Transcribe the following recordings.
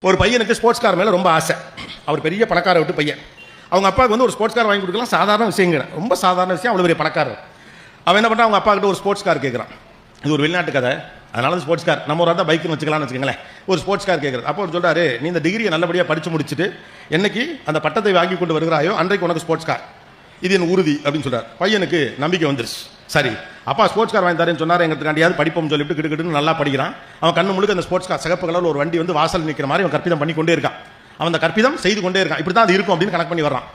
ஒரு பையனுக்கு sports car மேலே ரொம்ப ஆசை. அவர் பெரிய பணக்கார விட்டு பையன். அவங்க அப்பாவுக்கு வந்து ஒரு ஸ்போர்ட்ஸ் கார் வாங்கி கொடுக்கலாம் சாதாரண விஷயங்க, ரொம்ப சாதாரண விஷயம். அவ்வளோ பெரிய பணக்காரர். அவன் என்ன பண்ணுறான், அவங்க அப்பா கிட்ட ஒரு ஸ்போர்ட்ஸ் கார் கேட்குறான். இது ஒரு வெளிநாட்டு கதை, அதனால ஸ்போர்ட்ஸ் கார் நம்ம ஒரு தான் பைக்குன்னு வச்சுக்கலாம்னு வச்சுக்கங்களேன். ஒரு ஸ்போர்ட்ஸ் கார் கேட்குறது. அப்போ அவர் சொல்கிறாரு, நீ இந்த டிகிரியை நல்லபடியாக படித்து முடிச்சுட்டு என்னைக்கு அந்த பட்டத்தை வாங்கி கொண்டு வருகிறாயோ அன்றைக்கு உனக்கு ஸ்போர்ட்ஸ் கார், இது என் உறுதி அப்படின்னு சொல்கிறார். பையனுக்கு நம்பிக்கை வந்துருச்சு. சரி, அப்பா ஸ்போர்ட்ஸ் கார் வாங்கி தரேன்னு சொன்னார், எங்களுக்காண்டியாவது படிப்போம்னு சொல்லிட்டு கிட்டுக்கிட்டு நல்லா படிக்கிறான். அவன் கண்ணு முழுக்க அந்த ஸ்போர்ட்ஸ் கார் சிகப்பு கலரில் ஒரு வண்டி வந்து வாசல் நிற்கிற மாதிரி அவன் கற்பிதம் பண்ணி கொண்டே இருக்கான். அவன் அந்த கற்பிதம் செய்து கொண்டே இருக்கான். இப்படி தான் அது இருக்கும் அப்படின்னு கணக்கு பண்ணி வரான்.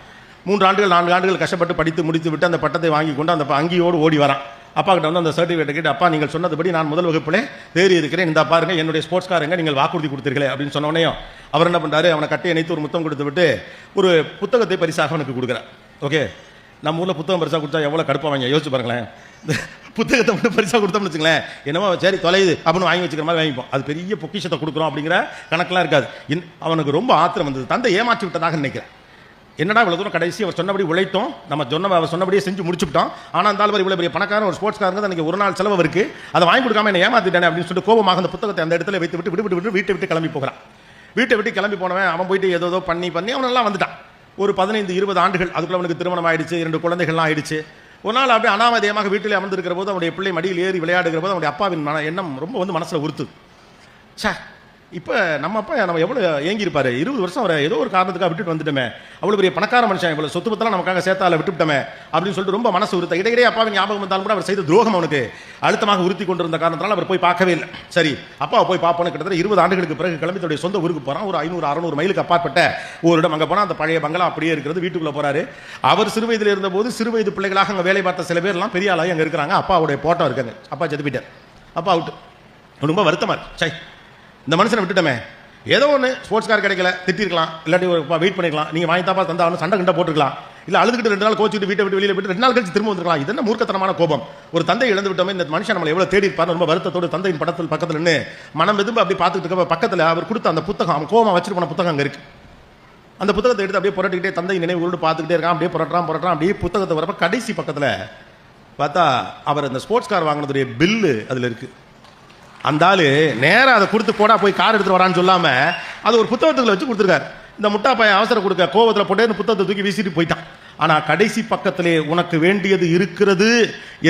3 ஆண்டுகள் 4 ஆண்டுகள் கஷ்டப்பட்டு படித்து முடித்து விட்டு அந்த பட்டத்தை வாங்கி கொண்டு அந்த அங்கியோடு ஓடி வரான். அப்பா கிட்ட வந்து அந்த சர்டிஃபிகேட் கேட்டு, அப்பா நீங்கள் சொன்னதுபடி நான் முதல் வகுப்பிலே தேறி இருக்கிறேன், இந்த பாருங்க என்னுடைய ஸ்போர்ட்ஸ் காரங்க நீங்கள் வாக்குறுதி கொடுத்தீர்களே அப்படின்னு சொன்னோடனே அவர் என்ன பண்ணுறாரு, அவனை கட்டி இணைத்து ஒரு முத்தம் கொடுத்து விட்டு ஒரு புத்தகத்தை பரிசாக அவனுக்கு கொடுக்குறார். ஓகே, நம்ம ஊரில் புத்தகம் பரிசாக கொடுத்தா எவ்வளோ கடுப்பாங்க யோசிச்சு பாருங்களேன். இந்த புத்தகத்தை மட்டும் பரிசாக கொடுத்தோம்னு வச்சுங்களேன், என்னமோ சரி தொலைது அப்படின்னு வாங்கி வச்சுக்கிற மாதிரி வாங்கிப்போம். அது பெரிய பொக்கிஷத்தை கொடுக்குறோம் அப்படிங்கிற கணக்கெல்லாம் இருக்காது. அவனுக்கு ரொம்ப ஆத்திரம் வந்தது. தந்தை ஏமாற்றி விட்டதாக நினைக்கிறேன். என்னடா இவ்வளோ தூரம் கடைசி அவர் சொன்னபடி உழைத்தோம், நம்ம அவர் சொன்னபடியே செஞ்சு முடிச்சுட்டோம். ஆனால் இருந்தாலும் இவ்வளோ பெரிய பணக்காரன் ஒரு ஸ்போர்ட்ஸ் காரங்க அன்றைக்கி ஒரு நாள் செலவு இருக்குது, அதை வாங்கி கொடுக்காம என்ன ஏமாத்திட்டானே அப்படின்னு சொல்லிட்டு கோபமாக அந்த புத்தகத்தை அந்த இடத்துல வைத்து விட்டு வீட்டை விட்டு கிளம்பி போகிறான். வீட்டை விட்டு கிளம்பி போனவன் அவன் போயிட்டு ஏதோ பண்ணி அவனெல்லாம் வந்துட்டான். ஒரு 15-20 ஆண்டுகள் அதுக்குள்ள அவனுக்கு திருமணம் ஆயிடுச்சு, 2 குழந்தைகள்லாம் ஆயிடுச்சு. ஒரு நாள் அப்படியே அனாமதேயமாக வீட்டிலே அமர்ந்திருக்கிற போது அவனுடைய பிள்ளை மடியில் ஏறி விளையாடுகிற போது அவனுடைய அப்பாவின் எண்ணம் ரொம்ப வந்து மனசில் உறுத்து. சே, இப்போ நம்ம அப்பா நம்ம எவ்வளோ ஏங்கியிருப்பாரு, 20 வருஷம் அவரை ஏதோ ஒரு காரணத்துக்காக விட்டுட்டு வந்துட்டோமே, அவ்வளோ பெரிய பணக்கார மனுஷன், இவ்வளோ சொத்து பத்தெல்லாம் நமக்காக சேர்த்தால விட்டுவிட்டோமே அப்படின்னு சொல்லிட்டு ரொம்ப மனசு உறுத்த. இடையிடையே அப்பாவின் ஞாபகம் வந்தாலும் கூட அவர் செய்த துரோகம் அவனுக்கு அழுத்தமாக உறுத்தி கொண்டிருந்த காரணத்தினால அவர் போய் பார்க்கவே இல்லை. சரி, அப்பாவை போய் பார்ப்போன்னு கிட்டத்தட்ட 20 ஆண்டுகளுக்கு பிறகு கிளம்பி தன்னுடைய சொந்த ஊருக்கு போகிறான். ஒரு 500-600 மைலுக்கு அப்பாற்பட்ட ஒரு இடம். அங்கே போனால் அந்த பழைய பங்களா அப்படியே இருக்கிறது. வீட்டுக்குள்ளே போகிறாரு. அவர் சிறு வயதில் இருந்தபோது சிறு வயது பிள்ளைகளாக அங்கே வேலை பார்த்த சில பேர்லாம் பெரிய ஆளாகி அங்கே இருக்கிறாங்க. அப்பாவுடைய போட்டோ இருக்காங்க. அப்பா செத்து போயிட்டார். அப்பா அவுட்டு. ரொம்ப வருத்தமாக இருக்கு. சை, இந்த மனுஷனை விட்டுட்டோமே, ஏதோ ஒன்று ஸ்போர்ட்ஸ் கார் கிடைக்கல, திட்டிருக்கலாம், இல்லாட்டி ஒரு வெயிட் பண்ணிக்கலாம், நீங்கள் வாங்கி தாப்பா தந்தாலும் சண்டை கண்டா போட்டுருக்கலாம், இல்லை அழுதுகிட்டு 2 நாள் கோச்சிட்டு வீட்டை விட்டு வெளியில் போயிட்டு 2 நாள் கழிச்சு திரும்ப வந்துருக்கலாம். இது என்ன மூர்க்கத்தனமான கோபம். ஒரு தந்தை இழந்து விட்டோமே, இந்த மனுஷன் நம்மளை எவ்வளோ தேடி இருப்பார் ரொம்ப வருத்தத்தோடு தந்தையின் பக்கத்தில் நின்று மனம் எதுவும் அப்படி பார்த்துட்டு இருக்க பக்கத்தில் அவர் கொடுத்த அந்த புத்தகம், அவன் கோபமாக வச்சுட்டு போன புத்தகம் அங்கே இருக்கு. அந்த புத்தகத்தை எடுத்து அப்படியே புரட்டிக்கிட்டே தந்தை நினைவுகளோடு பார்த்துக்கிட்டே இருக்கான். அப்படியே புரட்டுறான். அப்படியே புத்தகத்தை வரப்ப கடைசி பக்கத்தில் பார்த்தா அவர் அந்த ஸ்போர்ட்ஸ் கார் வாங்கினதுடைய பில்லு அதில் இருக்கு. அந்த ஆளு நேராக அதை கொடுத்து போடா போய் கார் எடுத்துட்டு வரான்னு சொல்லாம அது ஒரு புத்தகத்துக்குள்ள வச்சு கொடுத்துருக்காரு. இந்த முட்டா பையன் அவசரம் கொடுக்க கோவத்தில் போட்டே புத்தகத்தை தூக்கி வீசிட்டு போயிட்டான். ஆனா கடைசி பக்கத்திலே உனக்கு வேண்டியது இருக்கிறது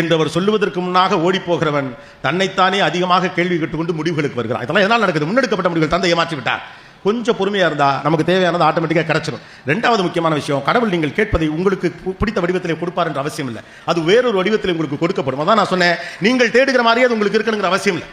என்றவர் சொல்லுவதற்கு முன்னாக ஓடி போகிறவன் தன்னைத்தானே அதிகமாக கேள்வி கேட்டுக்கொண்டு முடிவுகளுக்கு வருகிறான். இதெல்லாம் எதனால் நடக்குது? முன்னெடுக்கப்பட்ட முடிவுகள். தந்தை ஏமாற்றி விட்டார். கொஞ்சம் பொறுமையாக இருந்தால் நமக்கு தேவையானது ஆட்டோமேட்டிக்காக கிடைச்சிடும். 2வது முக்கியமான விஷயம், கடவுள் நீங்கள் கேட்பதை உங்களுக்கு பிடித்த வடிவத்திலே கொடுப்பார் என்ற அவசியம் இல்லை. அது வேறொரு வடிவத்தில் உங்களுக்கு கொடுக்கப்படும். அதான் நான் சொன்னேன், நீங்கள் தேடுகிற மாதிரியே அது உங்களுக்கு இருக்கணுங்கிற அவசியம் இல்லை.